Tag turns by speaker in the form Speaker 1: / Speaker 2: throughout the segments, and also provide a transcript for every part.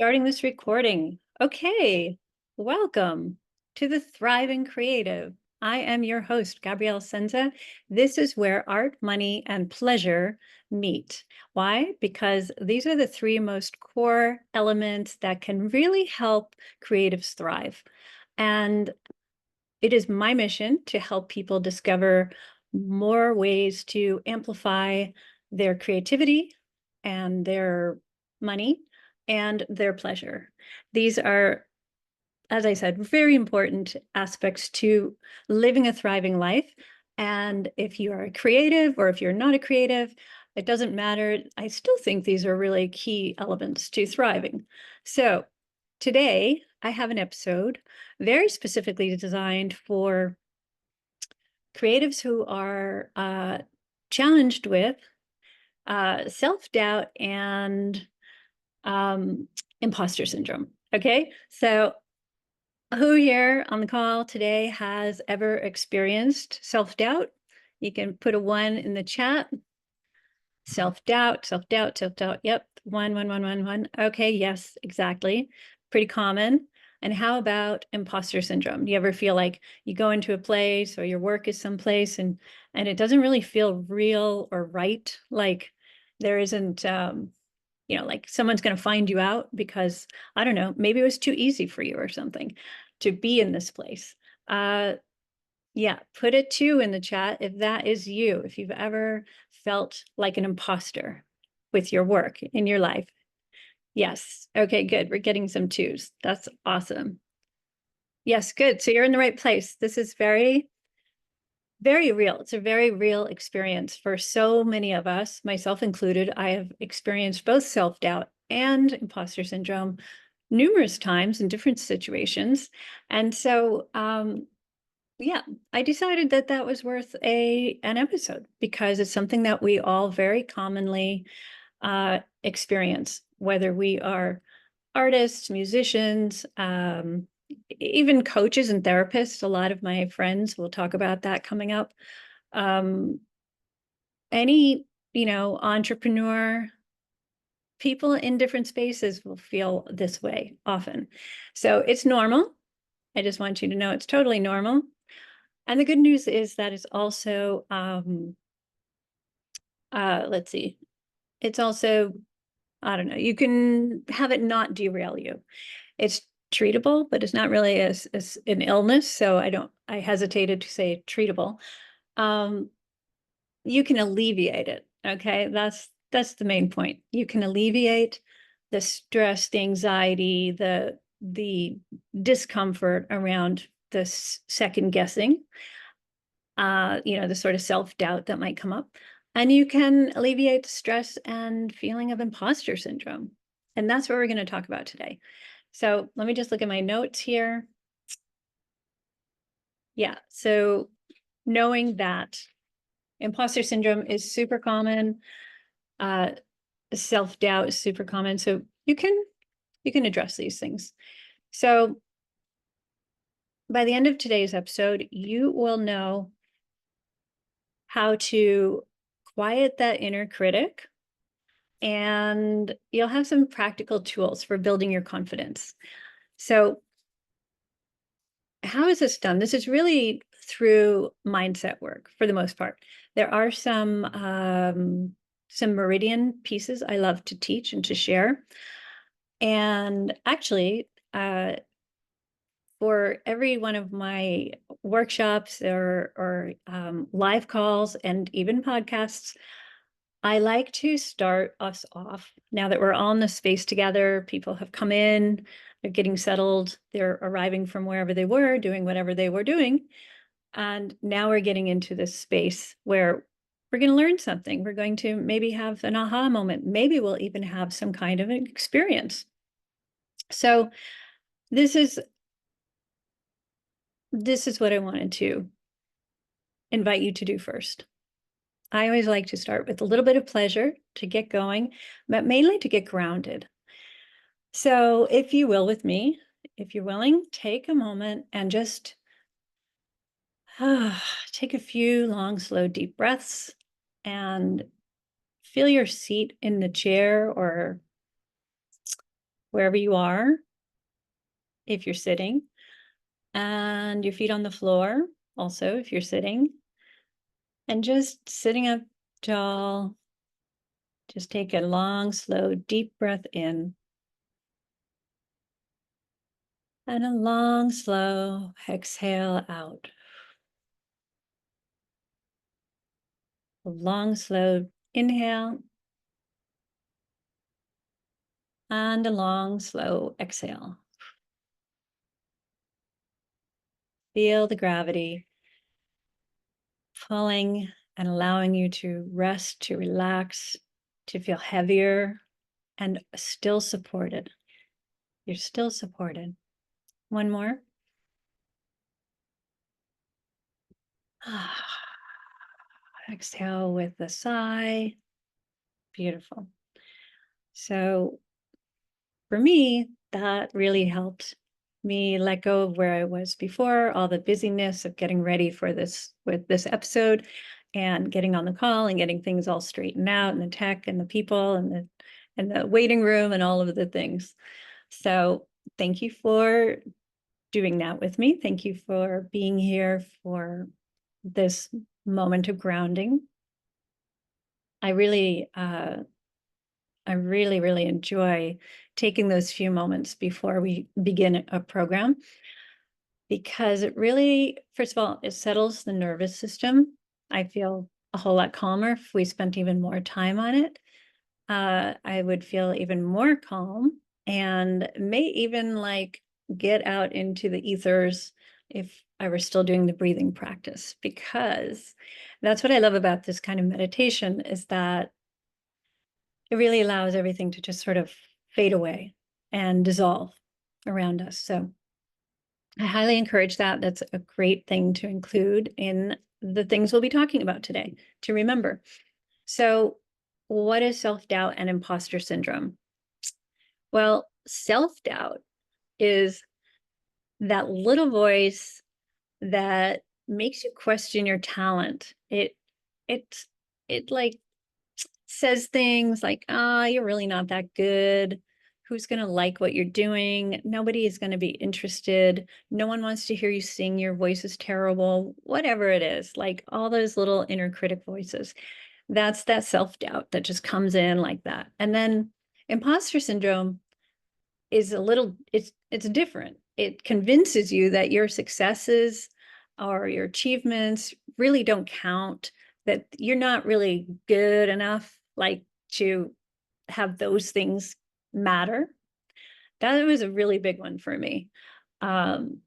Speaker 1: Starting this recording. Okay, welcome to the Thriving Creative. I am your host, Gabrielle Senza. This is where art, money, and pleasure meet. Why? Because these are the three most core elements that can really help creatives thrive. And it is my mission to help people discover more ways to amplify their creativity and their money and their pleasure. These are, as I said, very important aspects to living a thriving life. And if you are a creative or if you're not a creative, it doesn't matter. I still think these are really key elements to thriving. So today I have an episode very specifically designed for creatives who are challenged with self-doubt and imposter syndrome. Okay, so who here on the call today has ever experienced self-doubt? You can put a 1 in the chat. Self-doubt, self-doubt, self-doubt. Yep, 1. Okay, yes, exactly. Pretty common. And how about imposter syndrome? Do you ever feel like you go into a place or your work is someplace and it doesn't really feel real or right? Like there isn't, like someone's going to find you out because, I don't know, maybe it was too easy for you or something to be in this place. Yeah, put a 2 in the chat if that is you, if you've ever felt like an imposter with your work in your life. Yes. Okay, good. We're getting some 2s. That's awesome. Yes, good. So you're in the right place. This is very, very real. It's a very real experience for so many of us, myself included. I have experienced both self-doubt and imposter syndrome numerous times in different situations. And so, yeah, I decided that that was worth an episode because it's something that we all very commonly experience, whether we are artists, musicians, even coaches and therapists. A lot of my friends will talk about that coming up. Um, any, entrepreneur, people in different spaces will feel this way often. So it's normal. I just want you to know it's totally normal. And the good news is that it's also, let's see, it's also, I don't know, you can have it not derail you. It's treatable, but it's not really as an illness. So I hesitated to say treatable. You can alleviate it. Okay. That's the main point. You can alleviate the stress, the anxiety, the discomfort around the second guessing, the sort of self-doubt that might come up. And you can alleviate the stress and feeling of imposter syndrome. And that's what we're going to talk about today. So let me just look at my notes here. Yeah, so knowing that imposter syndrome is super common, self-doubt is super common. So you can address these things. So by the end of today's episode, you will know how to quiet that inner critic, and you'll have some practical tools for building your confidence. So how is this done? This is really through mindset work for the most part. There are some meridian pieces I love to teach and to share. And actually, for every one of my workshops or live calls and even podcasts, I like to start us off. Now that we're all in the space together, people have come in, they're getting settled, they're arriving from wherever they were, doing whatever they were doing. And now we're getting into this space where we're going to learn something. We're going to maybe have an aha moment. Maybe we'll even have some kind of an experience. So this is what I wanted to invite you to do first. I always like to start with a little bit of pleasure to get going, but mainly to get grounded. So if you will with me, if you're willing, take a moment and just take a few long, slow, deep breaths and feel your seat in the chair or wherever you are, if you're sitting, and your feet on the floor, also, if you're sitting, and just sitting up tall. Just take a long, slow, deep breath in, and a long, slow exhale out. A long, slow inhale, and a long, slow exhale. Feel the gravity pulling and allowing you to rest, to relax, to feel heavier and still supported. You're still supported. One more. Exhale with a sigh. Beautiful. So for me, that really helped me let go of where I was before, all the busyness of getting ready for this with this episode and getting on the call and getting things all straightened out and the tech and the people and the waiting room and all of the things. So thank you for doing that with me. Thank you for being here for this moment of grounding. I really really enjoy taking those few moments before we begin a program because it really, first of all, it settles the nervous system. I feel a whole lot calmer if we spent even more time on it. I would feel even more calm and may even like get out into the ethers if I were still doing the breathing practice, because that's what I love about this kind of meditation is that it really allows everything to just sort of fade away and dissolve around us. So I highly encourage that. That's a great thing to include in the things we'll be talking about today to remember. So what is self-doubt and imposter syndrome? Well, self-doubt is that little voice that makes you question your talent. It it like says things like, "Ah, you're really not that good. Who's going to like what you're doing? Nobody is going to be interested. No one wants to hear you sing. Your voice is terrible." Whatever it is, like all those little inner critic voices. That's that self-doubt that just comes in like that. And then imposter syndrome is a little, it's different. It convinces you that your successes or your achievements really don't count, that you're not really good enough like to have those things matter. That was a really big one for me. Um,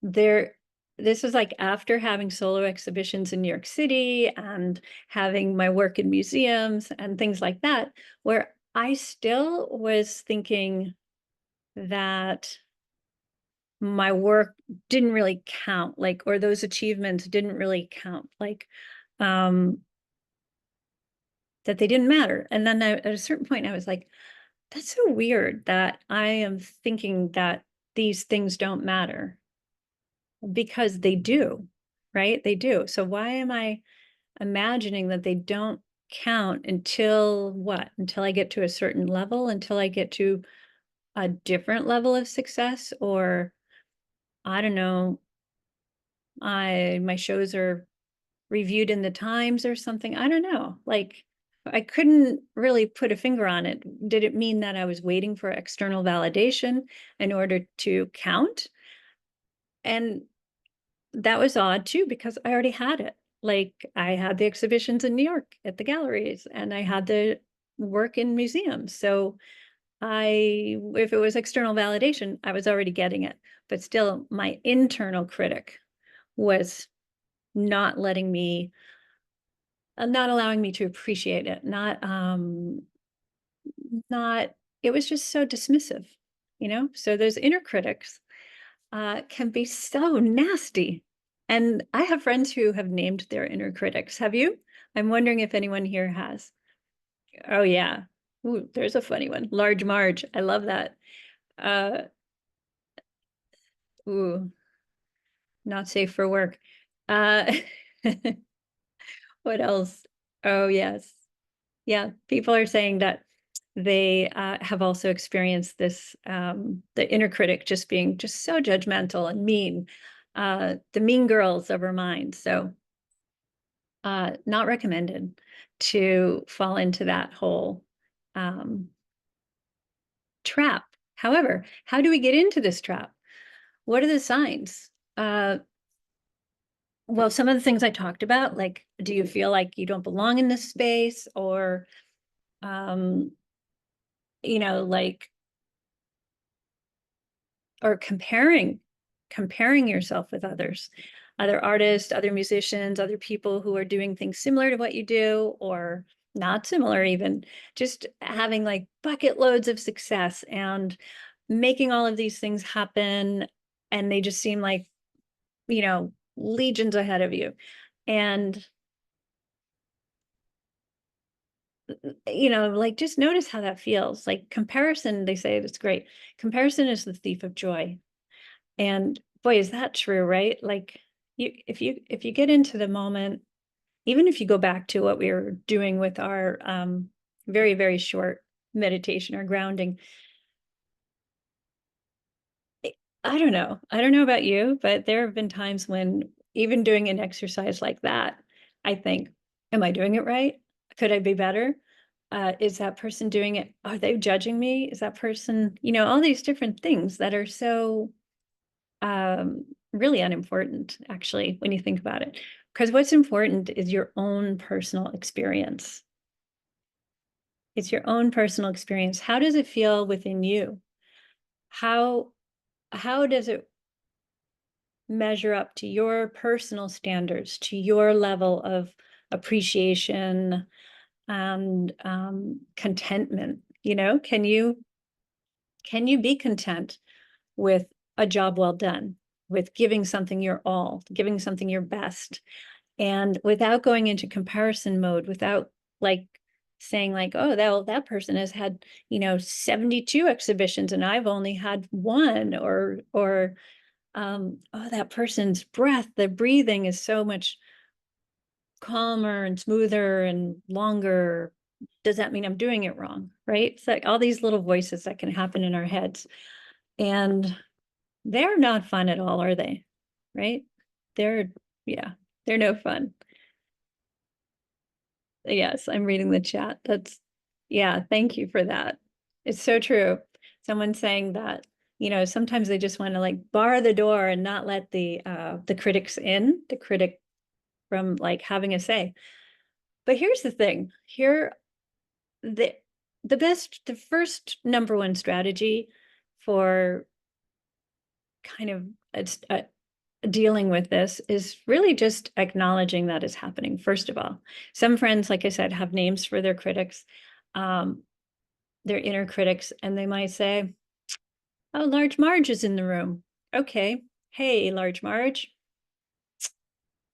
Speaker 1: there, this was like after having solo exhibitions in New York City and having my work in museums and things like that, where I still was thinking that my work didn't really count, like, or those achievements didn't really count, like, that they didn't matter. And then at a certain point, I was like, that's so weird that I am thinking that these things don't matter because they do, right? They do. So why am I imagining that they don't count until what? Until I get to a certain level, until I get to a different level of success, or I don't know, my shows are reviewed in the Times or something. I don't know. Like I couldn't really put a finger on it. Did it mean that I was waiting for external validation in order to count? And that was odd too, because I already had it. Like I had the exhibitions in New York at the galleries and I had the work in museums. So if it was external validation, I was already getting it. But still, my internal critic was not letting me, not allowing me to appreciate it, not, it was just so dismissive, you know? So those inner critics can be so nasty. And I have friends who have named their inner critics. Have you? I'm wondering if anyone here has. Oh, yeah. Ooh, there's a funny one. Large Marge. I love that. Uh, ooh, not safe for work. Uh, what else? Oh, yes. Yeah, people are saying that they have also experienced this, the inner critic just being just so judgmental and mean, the mean girls of our mind. So not recommended to fall into that whole trap. However, how do we get into this trap? What are the signs? Well, some of the things I talked about, like, do you feel like you don't belong in this space, or, um, like, or comparing yourself with others, other artists, other musicians, other people who are doing things similar to what you do, or not similar even, just having like bucket loads of success and making all of these things happen, and they just seem like, legions ahead of you. And like, just notice how that feels. Like, comparison, they say it's great. Comparison is the thief of joy. And boy, is that true, right? Like, if you get into the moment, even if you go back to what we were doing with our very, very short meditation or grounding, I don't know. I don't know about you, but there have been times when even doing an exercise like that, I think, am I doing it right? Could I be better? Is that person doing it? Are they judging me? Is that person, all these different things that are so really unimportant, actually, when you think about it. Because what's important is your own personal experience. It's your own personal experience. How does it feel within you? How how does it measure up to your personal standards, to your level of appreciation and contentment? Can you be content with a job well done, with giving something your all, giving something your best, and without going into comparison mode, without like saying like, oh, that person has had 72 exhibitions and I've only had one, or oh, that person's breath, the breathing is so much calmer and smoother and longer. Does that mean I'm doing it wrong? Right? It's like all these little voices that can happen in our heads. And they're not fun at all, are they? Right? They're, yeah, they're no fun. Yes, I'm reading the chat. Yeah, thank you for that. It's so true. Someone saying that, sometimes they just want to like bar the door and not let the critics in, the critic from like having a say. But here's the thing. The the first number one strategy for kind of dealing with this is really just acknowledging that it's happening, first of all. Some friends, like I said, have names for their critics, um, their inner critics, and they might say, oh, Large Marge is in the room. Okay. Hey, Large Marge,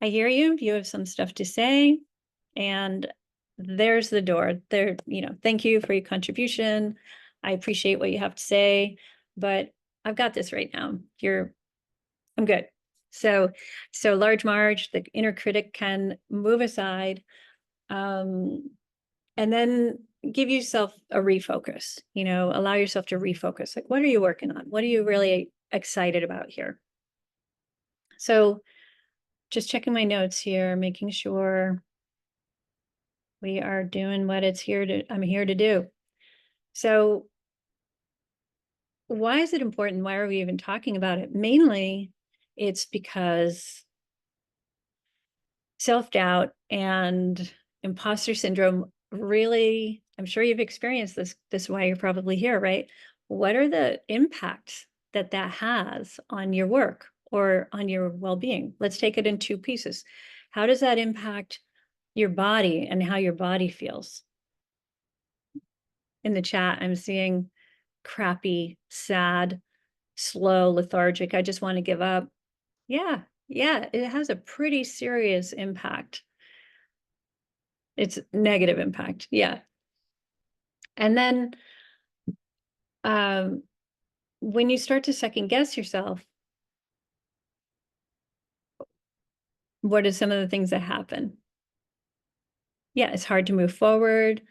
Speaker 1: I hear you. You have some stuff to say. And there's the door. There, thank you for your contribution. I appreciate what you have to say, but I've got this right now. I'm good. So Large Marge, the inner critic, can move aside, and then give yourself a refocus, allow yourself to refocus. Like, what are you working on? What are you really excited about here? So just checking my notes here, making sure we are doing what I'm here to do. So why is it important? Why are we even talking about it? Mainly, it's because self-doubt and imposter syndrome really, I'm sure you've experienced this is why you're probably here, right? What are the impacts that has on your work or on your well-being? Let's take it in two pieces. How does that impact your body and how your body feels? In the chat, I'm seeing crappy, sad, slow, lethargic. I just want to give up. Yeah, it has a pretty serious impact. It's negative impact. Yeah. And then um, when you start to second guess yourself, what are some of the things that happen? Yeah, it's hard to move forward.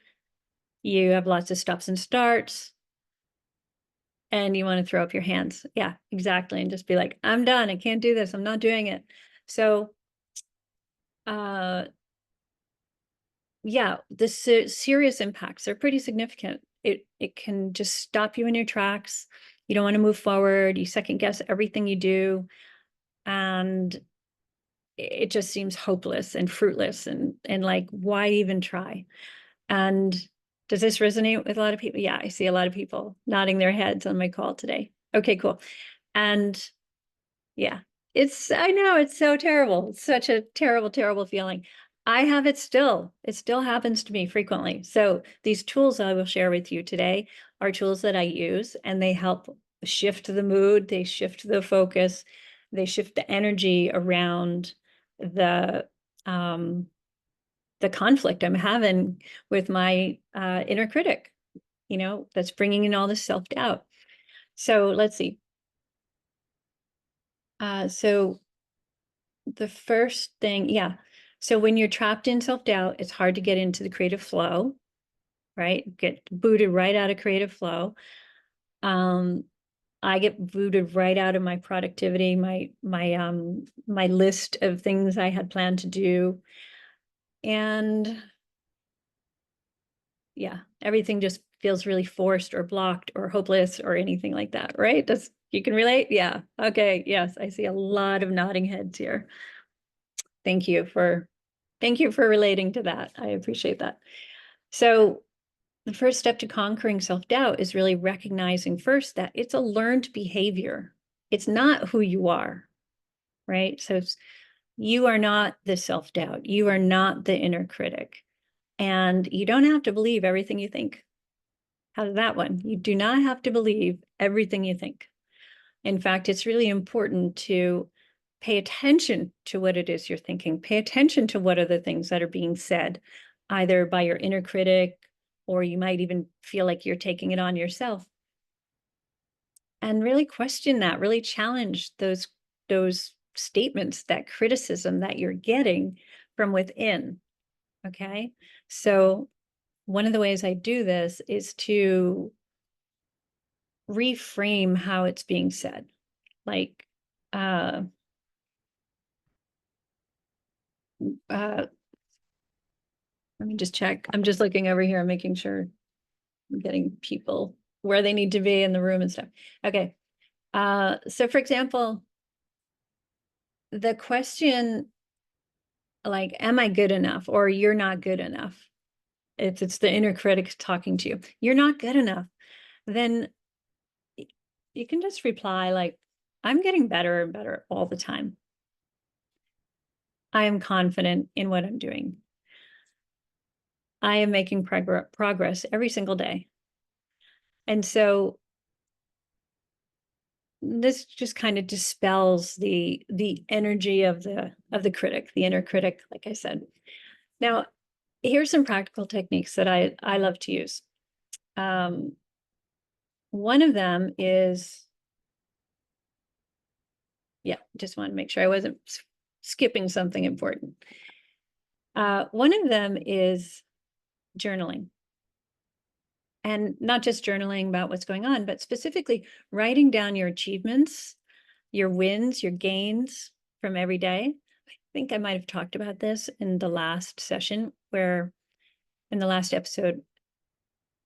Speaker 1: You have lots of stops and starts, and you want to throw up your hands. Yeah, exactly. And just be like, I'm done. I can't do this. I'm not doing it. So, yeah, the serious impacts are pretty significant. It can just stop you in your tracks. You don't want to move forward. You second guess everything you do, and it just seems hopeless and fruitless, and like, why even try? And does this resonate with a lot of people? Yeah, I see a lot of people nodding their heads on my call today. Okay, cool. And yeah, I know it's so terrible. It's such a terrible, terrible feeling. I have it still. It still happens to me frequently. So these tools I will share with you today are tools that I use, and they help shift the mood, they shift the focus, they shift the energy around the um the conflict I'm having with my inner critic, that's bringing in all this self-doubt. So let's see. So the first thing, yeah. So when you're trapped in self-doubt, it's hard to get into the creative flow, right? Get booted right out of creative flow. I get booted right out of my productivity, my list of things I had planned to do. And yeah, everything just feels really forced or blocked or hopeless or anything like that, right? You can relate? Yeah. Okay. Yes, I see a lot of nodding heads here. Thank you for relating to that. I appreciate that. So the first step to conquering self-doubt is really recognizing first that it's a learned behavior. It's not who you are, right? So you are not the self-doubt. You are not the inner critic. And you don't have to believe everything you think. How's that one? You do not have to believe everything you think. In fact, it's really important to pay attention to what it is you're thinking. Pay attention to what are the things that are being said, either by your inner critic, or you might even feel like you're taking it on yourself. And really question that, really challenge those statements, that criticism that you're getting from within. Okay. So one of the ways I do this is to reframe how it's being said. Like, uh, let me just check. I'm just looking over here and making sure I'm getting people where they need to be in the room and stuff. Okay. So for example, the question like, am I good enough? Or you're not good enough. If it's the inner critic talking to you, you're not good enough. Then you can just reply like, I'm getting better and better all the time. I am confident in what I'm doing. I am making progress every single day. And so this just kind of dispels the energy of the critic, the inner critic, like I said. Now, here's some practical techniques that I love to use. One of them is, yeah, just want to make sure I wasn't skipping something important. One of them is journaling. And not just journaling about what's going on, but specifically writing down your achievements, your wins, your gains from every day. I think I might have talked about this in the last session, where in the last episode,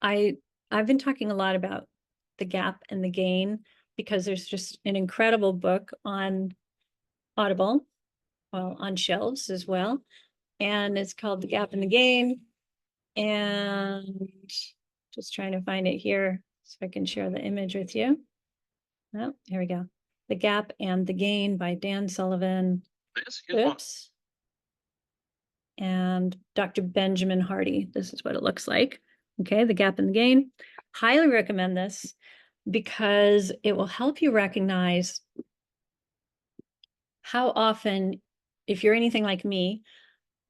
Speaker 1: I've been talking a lot about the gap and the gain, because there's just an incredible book on Audible, well, on shelves as well. And it's called The Gap and the Gain. And just trying to find it here so I can share the image with you. Oh, here we go. The Gap and the Gain by Dan Sullivan. Oops. And Dr. Benjamin Hardy. This is what it looks like. Okay, The Gap and the Gain. Highly recommend this because it will help you recognize how often, if you're anything like me,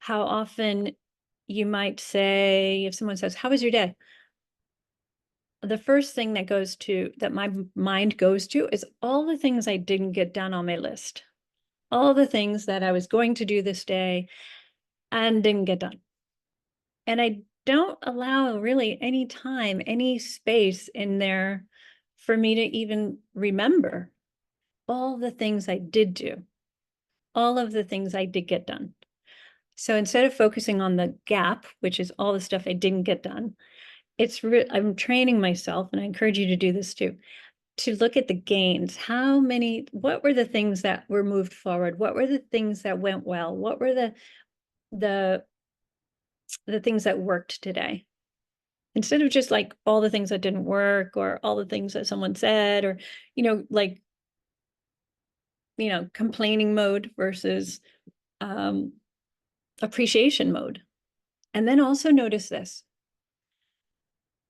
Speaker 1: how often you might say, if someone says, how was your day? The first thing that my mind goes to is all the things I didn't get done on my list, all the things that I was going to do this day and didn't get done. And I don't allow really any time, any space in there for me to even remember all the things I did do, all of the things I did get done. So instead of focusing on the gap, which is all the stuff I didn't get done, I'm training myself, and I encourage you to do this too, to look at the gains. What were the things that were moved forward? What were the things that went well? What were the things that worked today? Instead of just like all the things that didn't work or all the things that someone said, or, like, complaining mode versus appreciation mode. And then also notice this.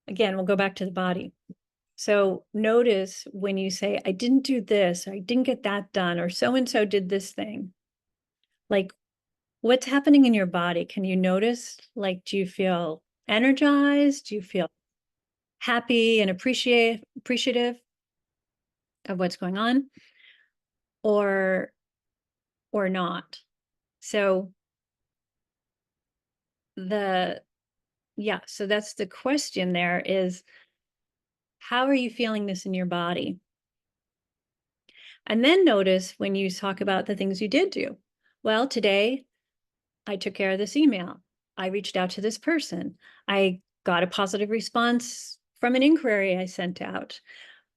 Speaker 1: Again, we'll go back to the body. So notice when you say, I didn't do this, or I didn't get that done, or so-and-so did this thing. Like, what's happening in your body? Can you notice? Like, do you feel energized? Do you feel happy and appreciative of what's going on? Or not? So so that's the question there is, how are you feeling this in your body? And then notice when you talk about the things you did do. Well, today I took care of this email. I reached out to this person. I got a positive response from an inquiry I sent out.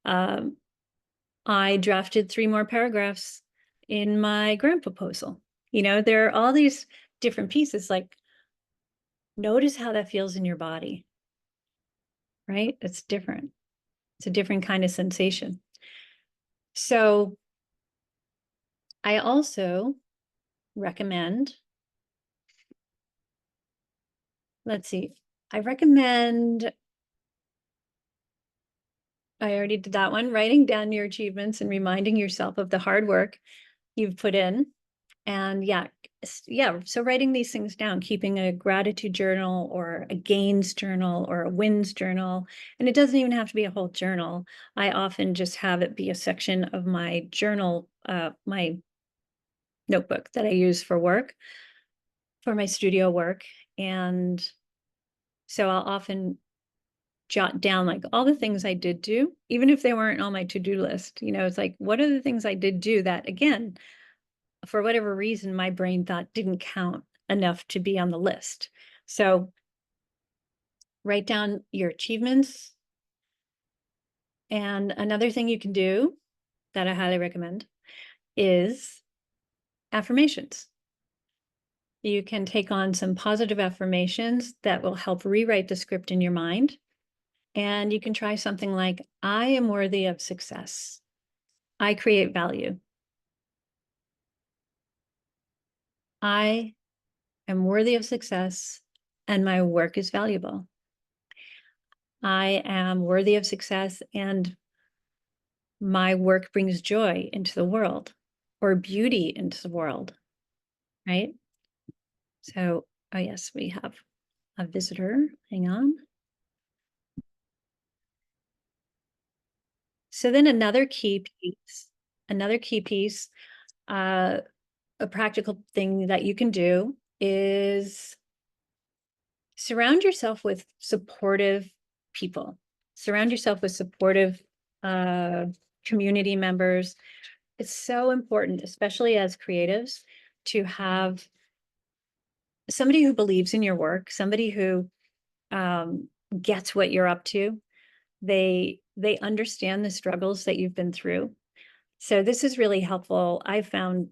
Speaker 1: I drafted 3 more paragraphs in my grant proposal. There are all these different pieces. Like, notice how that feels in your body, right? It's different. It's a different kind of sensation. So I also recommend, let's see, I already did that one, writing down your achievements and reminding yourself of the hard work you've put in. And so writing these things down, keeping a gratitude journal or a gains journal or a wins journal. And it doesn't even have to be a whole journal. I often just have it be a section of my journal, my notebook that I use for work, for my studio work. And so I'll often jot down like all the things I did do, even if they weren't on my to-do list. It's like, what are the things I did do that, again, for whatever reason, my brain thought didn't count enough to be on the list. So write down your achievements. And another thing you can do that I highly recommend is affirmations. You can take on some positive affirmations that will help rewrite the script in your mind. And you can try something like, I am worthy of success. I create value. I am worthy of success, and my work is valuable. I am worthy of success, and my work brings joy into the world, or beauty into the world, right? So, oh yes, we have a visitor. Hang on. So then another key piece, a practical thing that you can do is surround yourself with supportive people. Surround yourself with supportive community members. It's so important, especially as creatives, to have somebody who believes in your work, somebody who gets what you're up to. They understand the struggles that you've been through. So this is really helpful. I found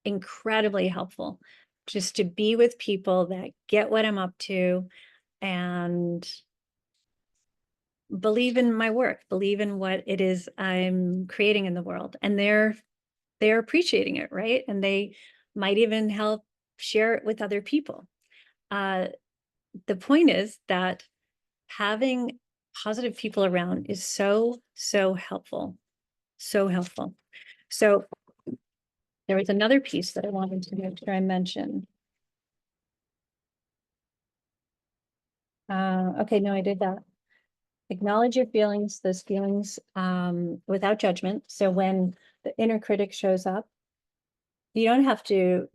Speaker 1: incredibly helpful just to be with people that get what I'm up to and believe in my work, believe in what it is I'm creating in the world. And they're appreciating it, right? And they might even help share it with other people. The point is that having positive people around is so, so helpful. So helpful. So there was another piece that I wanted to make sure I mentioned. Okay, no, I did that. Acknowledge your feelings, those feelings without judgment. So when the inner critic shows up, you don't have to,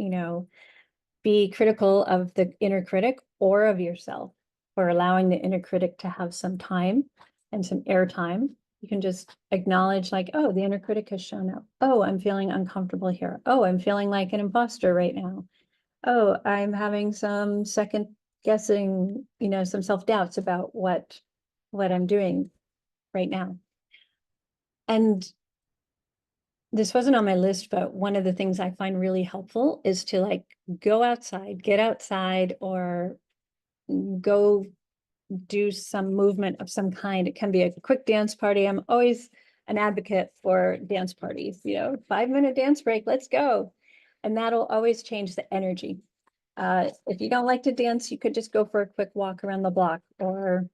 Speaker 1: be critical of the inner critic or of yourself. or allowing the inner critic to have some time and some airtime. You can just acknowledge like, oh, the inner critic has shown up. Oh, I'm feeling uncomfortable here. Oh, I'm feeling like an imposter right now. Oh, I'm having some second guessing, some self-doubts about what I'm doing right now. And this wasn't on my list, but one of the things I find really helpful is to like go outside, get outside, or go do some movement of some kind. It can be a quick dance party. I'm always an advocate for dance parties, 5-minute dance break, let's go. And that'll always change the energy. If you don't like to dance, you could just go for a quick walk around the block, or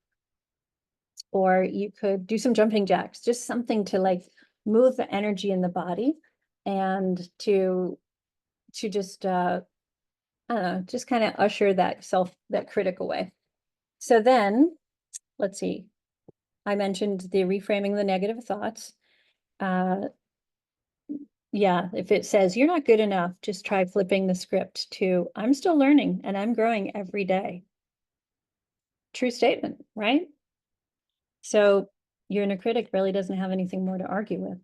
Speaker 1: you could do some jumping jacks, just something to like move the energy in the body and to just I don't know, just kind of usher that critic away. So then let's see, I mentioned the reframing the negative thoughts. Yeah, if it says you're not good enough, just try flipping the script to I'm still learning and I'm growing every day. True statement, right? So your inner critic really doesn't have anything more to argue with.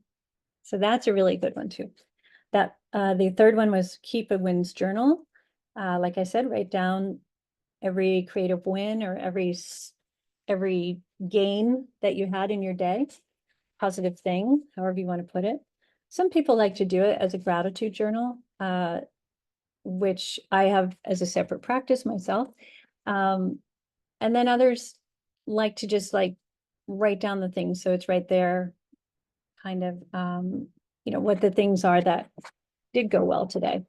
Speaker 1: So that's a really good one too. That the third one was keep a wins journal. Like I said, write down every creative win or every gain that you had in your day, positive thing, however you want to put it. Some people like to do it as a gratitude journal, which I have as a separate practice myself. And then others like to just like write down the things. So it's right there, kind of, what the things are that did go well today.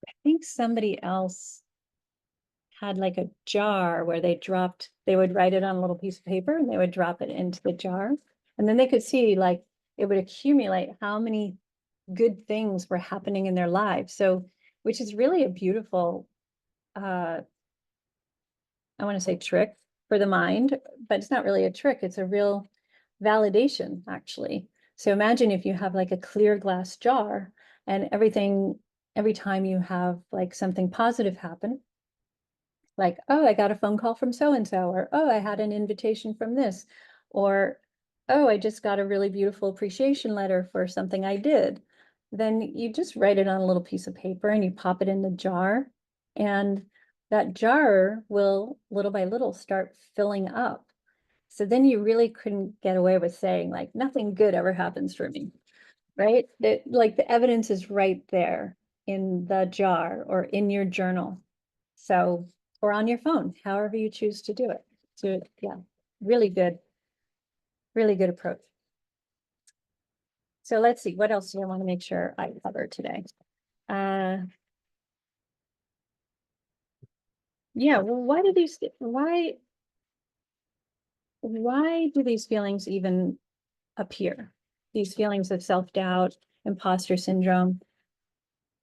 Speaker 1: I think somebody else had like a jar where they would write it on a little piece of paper and they would drop it into the jar. And then they could see like it would accumulate how many good things were happening in their lives. So, which is really a beautiful, I want to say trick for the mind, but it's not really a trick. It's a real validation, actually. So imagine if you have like a clear glass jar and every time you have like something positive happen, like, oh, I got a phone call from so-and-so, or, oh, I had an invitation from this, or, oh, I just got a really beautiful appreciation letter for something I did. Then you just write it on a little piece of paper and you pop it in the jar. And that jar will little by little start filling up. So then you really couldn't get away with saying like, nothing good ever happens for me, right? Like the evidence is right there in the jar or in your journal. So, or on your phone, however you choose to do it. So yeah, really good approach. So let's see, what else do I want to make sure I cover today? Yeah, well, why do these feelings even appear? These feelings of self-doubt, imposter syndrome.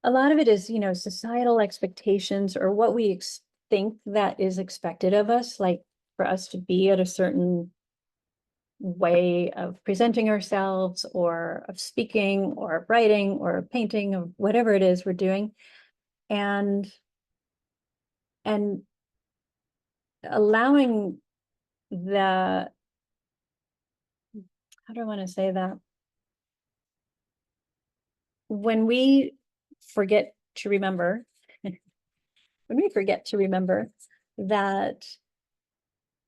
Speaker 1: A lot of it is, societal expectations or what we think that is expected of us, like for us to be at a certain way of presenting ourselves or of speaking or of writing or painting or whatever it is we're doing. And allowing the, how do I want to say that? When we forget to remember, that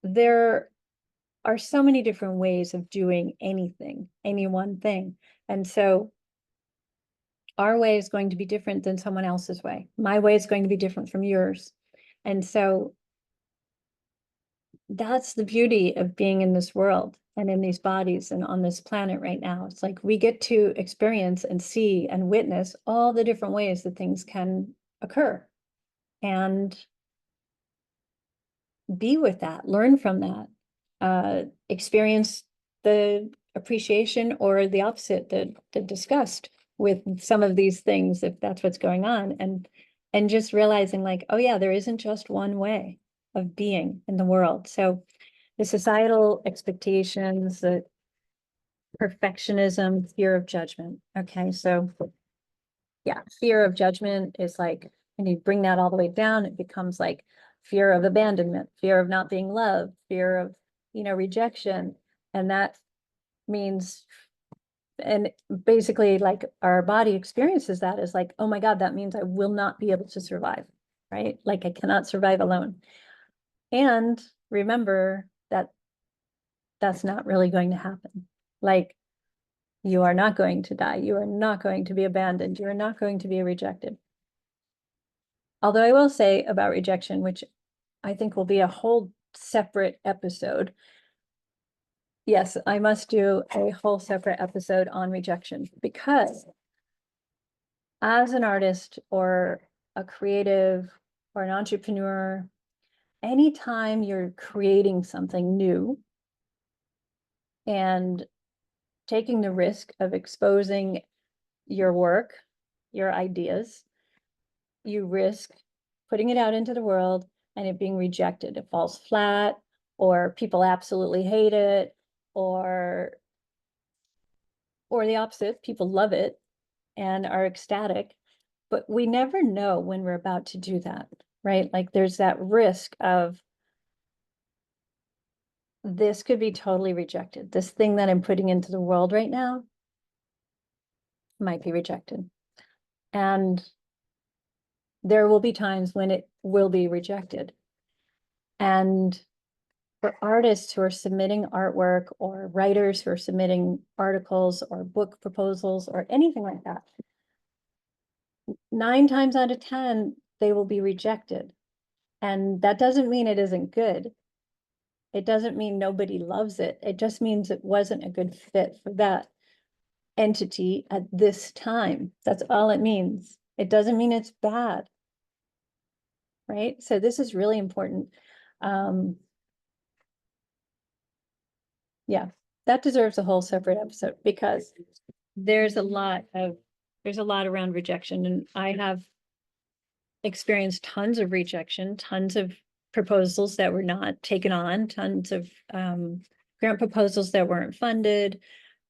Speaker 1: there are so many different ways of doing anything, any one thing. And so our way is going to be different than someone else's way. My way is going to be different from yours. And so that's the beauty of being in this world and in these bodies and on this planet right now. It's like we get to experience and see and witness all the different ways that things can occur and be with that, learn from that, experience the appreciation or the opposite, the disgust with some of these things, if that's what's going on. And just realizing like, oh yeah, there isn't just one way of being in the world. So the societal expectations, the perfectionism, fear of judgment. Okay, so yeah, fear of judgment is like, when you bring that all the way down, it becomes like fear of abandonment, fear of not being loved, fear of, rejection. And that means, and basically like our body experiences that as like, oh my God, that means I will not be able to survive, right? Like I cannot survive alone. And remember that that's not really going to happen. Like you are not going to die. You are not going to be abandoned. You are not going to be rejected. Although I will say about rejection, which I think will be a whole separate episode. Yes, I must do a whole separate episode on rejection because as an artist or a creative or an entrepreneur, anytime you're creating something new and taking the risk of exposing your work, your ideas, you risk putting it out into the world and it being rejected. It falls flat, or people absolutely hate it, or the opposite, people love it and are ecstatic. But we never know when we're about to do that, right? Like there's that risk of this could be totally rejected. This thing that I'm putting into the world right now might be rejected. And there will be times when it will be rejected. And for artists who are submitting artwork or writers who are submitting articles or book proposals or anything like that, 9 times out of 10, they will be rejected. And that doesn't mean it isn't good. It doesn't mean nobody loves it. It just means it wasn't a good fit for that entity at this time. That's all it means. It doesn't mean it's bad, right? So this is really important. Yeah, that deserves a whole separate episode because there's a lot around rejection, and I have experienced tons of rejection, tons of proposals that were not taken on, tons of grant proposals that weren't funded,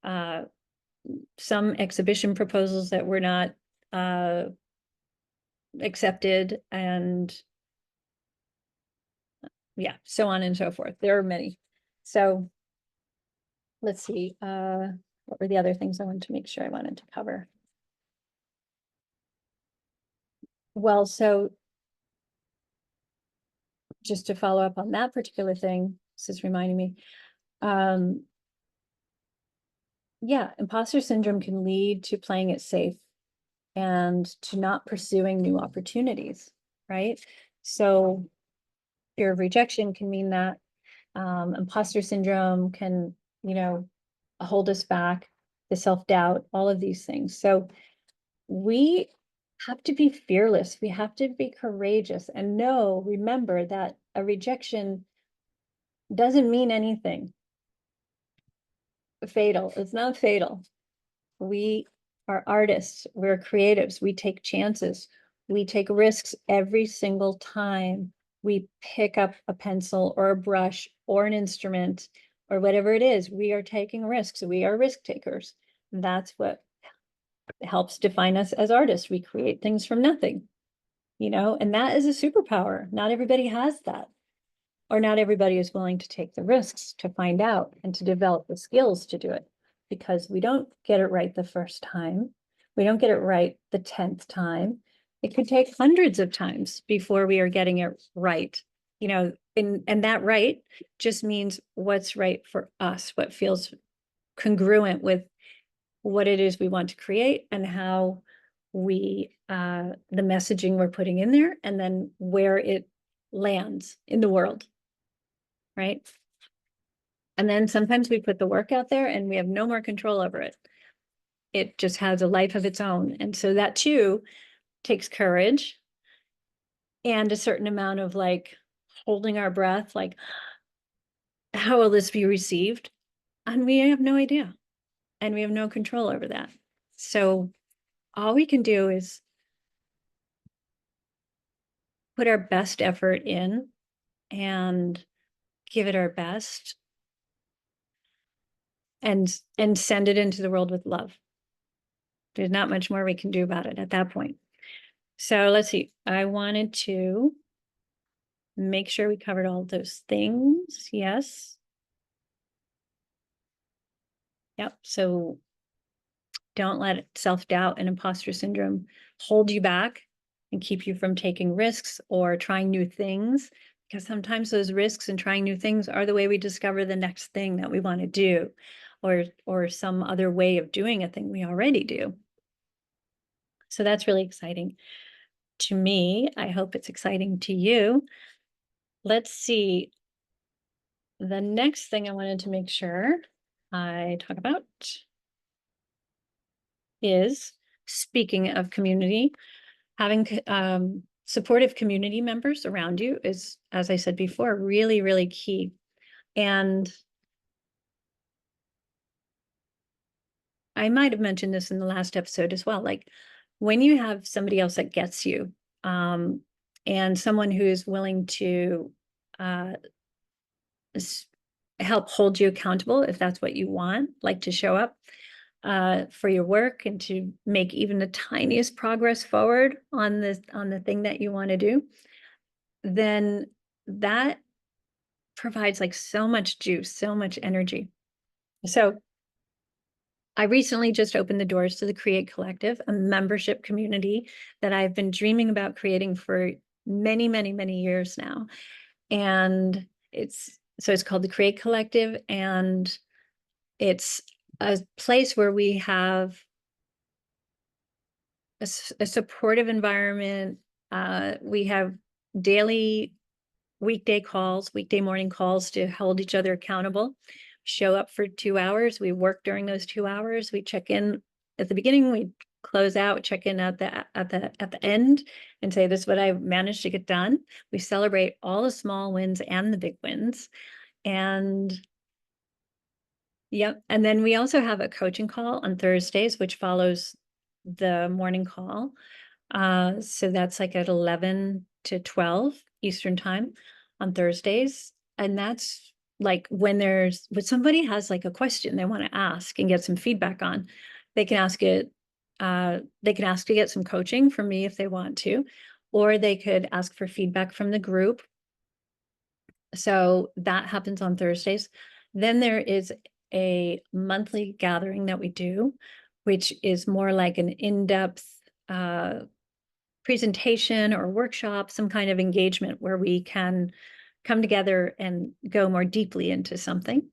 Speaker 1: some exhibition proposals that were not accepted, and yeah, so on and so forth. There are many. So let's see, what were the other things I wanted to make sure I wanted to cover? Well, so just to follow up on that particular thing, this is reminding me, yeah, imposter syndrome can lead to playing it safe and to not pursuing new opportunities, right? So fear of rejection can mean that imposter syndrome can, hold us back, the self-doubt, all of these things. So we have to be fearless. We have to be courageous and remember that a rejection doesn't mean anything fatal. It's not fatal. We are artists, we're creatives, we take chances, we take risks every single time we pick up a pencil or a brush or an instrument or whatever it is. We are taking risks. We are risk takers. That's what helps define us as artists. We create things from nothing, and that is a superpower. Not everybody has that, or not everybody is willing to take the risks to find out and to develop the skills to do it, because we don't get it right the first time. We don't get it right the 10th time. It could take hundreds of times before we are getting it right, and that right just means what's right for us, what feels congruent with what it is we want to create and how the messaging we're putting in there, and then where it lands in the world, right? And then sometimes we put the work out there and we have no more control over it. It just has a life of its own. And so that too takes courage and a certain amount of like holding our breath, like, how will this be received? And we have no idea. And we have no control over that. So all we can do is put our best effort in and give it our best and send it into the world with love. There's not much more we can do about it at that point. So let's see, I wanted to make sure we covered all those things. Yes. Yep. So don't let self-doubt and imposter syndrome hold you back and keep you from taking risks or trying new things, because sometimes those risks and trying new things are the way we discover the next thing that we want to do, or some other way of doing a thing we already do. So that's really exciting to me. I hope it's exciting to you. Let's see. The next thing I wanted to make sure I talk about is, speaking of community, having supportive community members around you is, as I said before, really, really key. And I might have mentioned this in the last episode as well. Like when you have somebody else that gets you, and someone who is willing to uh, help hold you accountable if that's what you want, like to show up for your work and to make even the tiniest progress forward on the thing that you want to do, then that provides like so much juice, so much energy. So I recently just opened the doors to the Create Collective, a membership community that I've been dreaming about creating for many, many, many years now. And it's called the Create Collective, and it's a place where we have a supportive environment. We have daily weekday morning calls to hold each other accountable. Show up for 2 hours. We work during those 2 hours. We check in at the beginning. We close out, check in at the end, and say, this is what I managed to get done. We celebrate all the small wins and the big wins. And yep. And then we also have a coaching call on Thursdays, which follows the morning call. So that's like at 11 to 12 Eastern time on Thursdays. And that's like when somebody has like a question they want to ask and get some feedback on, they can ask it. They can ask to get some coaching from me if they want to, or they could ask for feedback from the group. So that happens on Thursdays. Then there is a monthly gathering that we do, which is more like an in-depth presentation or workshop, some kind of engagement where we can come together and go more deeply into something.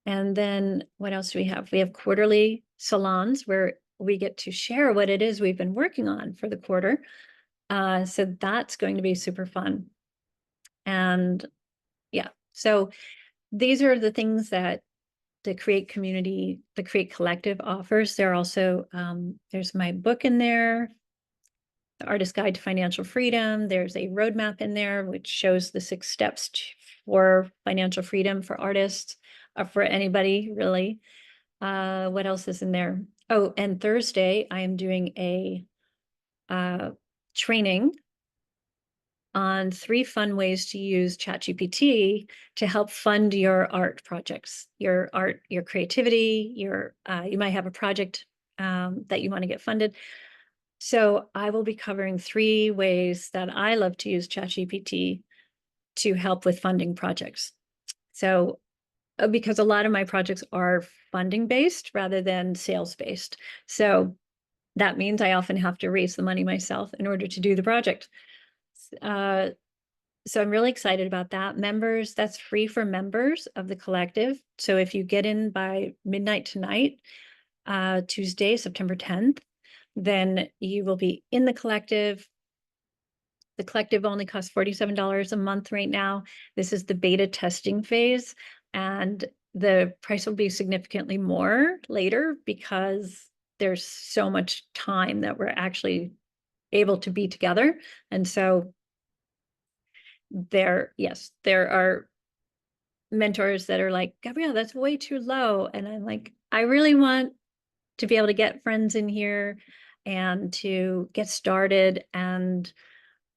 Speaker 1: And then what else do we have? We have quarterly salons where we get to share what it is we've been working on for the quarter. So that's going to be super fun. And yeah, so these are the things that the Create community, the Create Collective offers. There also, there's my book in there, The Artist Guide to Financial Freedom. There's a roadmap in there, which shows the 6 steps for financial freedom for artists, for anybody really. What else is in there? Oh, and Thursday, I am doing a training on 3 fun ways to use ChatGPT to help fund your art projects, your art, your creativity, you might have a project that you want to get funded. So I will be covering 3 ways that I love to use ChatGPT to help with funding projects. So because a lot of my projects are funding based rather than sales based. So that means I often have to raise the money myself in order to do the project. So I'm really excited about that. Members, that's free for members of the collective. So if you get in by midnight tonight, Tuesday, September 10th, then you will be in the collective. The collective only costs $47 a month right now. This is the beta testing phase, and the price will be significantly more later because there's so much time that we're actually able to be together. And so there are mentors that are like, Gabrielle, that's way too low. And I'm like, I really want to be able to get friends in here and to get started and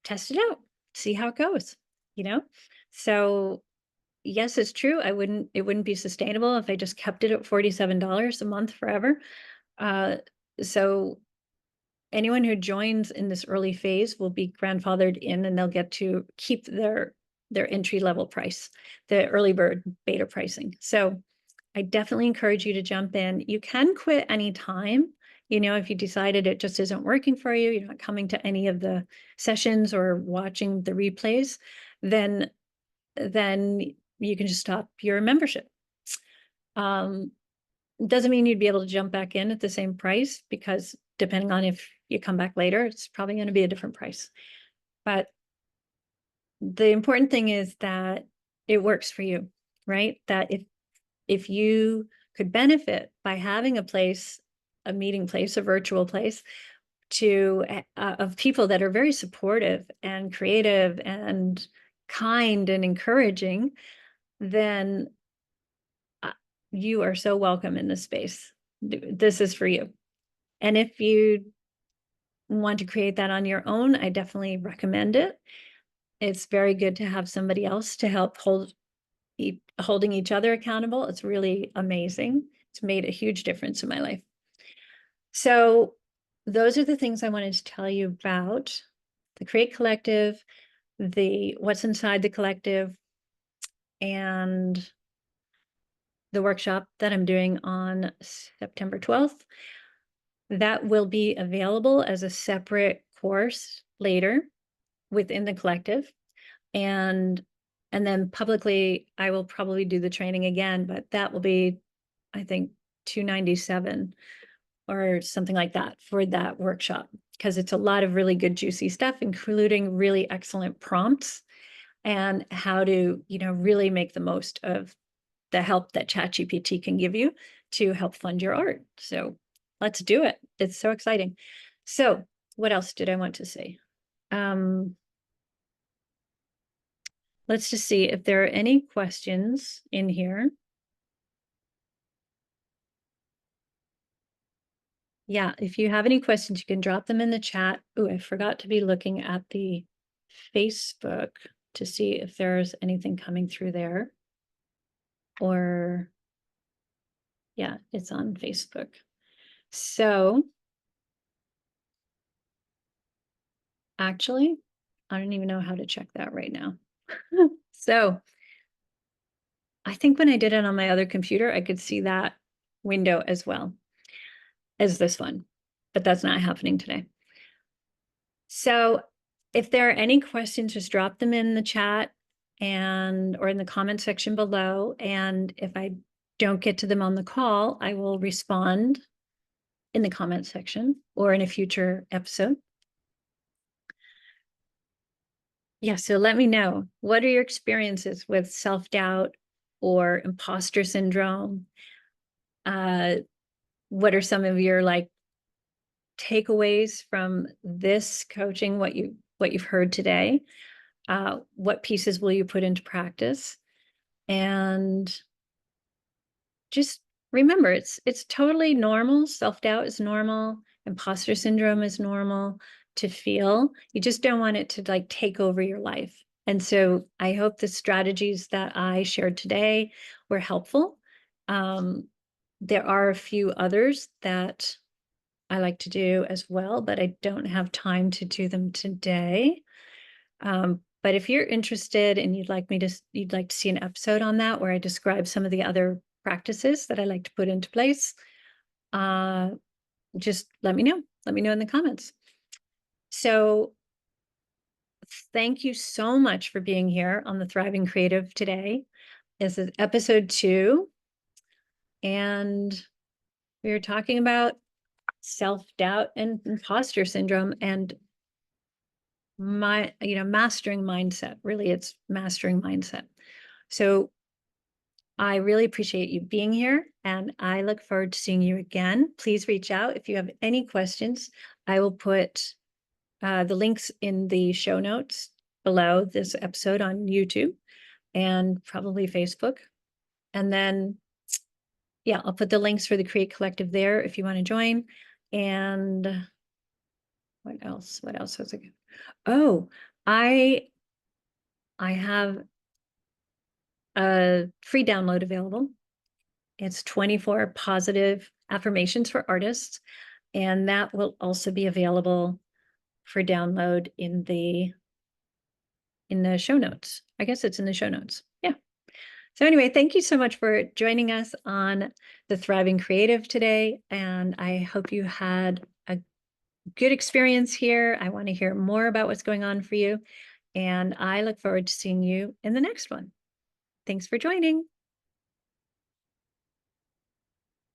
Speaker 1: test it out, see how it goes, you know? So yes, it's true. It wouldn't be sustainable if I just kept it at $47 a month forever. So anyone who joins in this early phase will be grandfathered in, and they'll get to keep their entry level price, the early bird beta pricing. So I definitely encourage you to jump in. You can quit anytime. You know, if you decided it just isn't working for you, you're not coming to any of the sessions or watching the replays, then you can just stop your membership. Doesn't mean you'd be able to jump back in at the same price, because depending on if you come back later, it's probably going to be a different price. But the important thing is that it works for you, right? That if you could benefit by having a place, a meeting place, a virtual place to of people that are very supportive and creative and kind and encouraging, then you are so welcome in this space. This is for you. And if you want to create that on your own, I definitely recommend it. It's very good to have somebody else to help holding each other accountable. It's really amazing. It's made a huge difference in my life. So those are the things I wanted to tell you about the Create Collective, the what's inside the collective, and the workshop that I'm doing on September 12th. That will be available as a separate course later within the collective. And then publicly, I will probably do the training again, but that will be, I think, $297 or something like that for that workshop, because it's a lot of really good, juicy stuff, including really excellent prompts and how to, really make the most of the help that ChatGPT can give you to help fund your art. So let's do it. It's so exciting. So what else did I want to say? Let's just see if there are any questions in here. Yeah, if you have any questions, you can drop them in the chat. Oh, I forgot to be looking at the Facebook to see if there's anything coming through there. Or, yeah, it's on Facebook. So, actually, I don't even know how to check that right now. So, I think when I did it on my other computer, I could see that window as well as this one, but that's not happening today. So if there are any questions, just drop them in the chat or in the comment section below. And if I don't get to them on the call, I will respond in the comment section or in a future episode. Yeah, so let me know. What are your experiences with self-doubt or imposter syndrome? What are some of your takeaways from this coaching, what you've heard today? What pieces will you put into practice? And just remember, it's totally normal. Self-doubt is normal. Imposter syndrome is normal to feel. You just don't want it to take over your life. And so I hope the strategies that I shared today were helpful. There are a few others that I like to do as well, but I don't have time to do them today. But if you're interested and you'd like to see an episode on that where I describe some of the other practices that I like to put into place, just let me know. Let me know in the comments. So thank you so much for being here on the Thriving Creative today. This is episode 2, and we were talking about self-doubt and imposter syndrome and mastering mindset. Really, it's mastering mindset. So I really appreciate you being here, and I look forward to seeing you again. Please reach out if you have any questions. I will put the links in the show notes below this episode on YouTube and probably Facebook. And then, yeah, I'll put the links for the Create Collective there if you want to join. And what else? What else was it? Oh, I have a free download available. It's 24 positive affirmations for artists. And that will also be available for download in the show notes. I guess it's in the show notes. Yeah. So anyway, thank you so much for joining us on the Thriving Creative today. And I hope you had a good experience here. I want to hear more about what's going on for you. And I look forward to seeing you in the next one. Thanks for joining.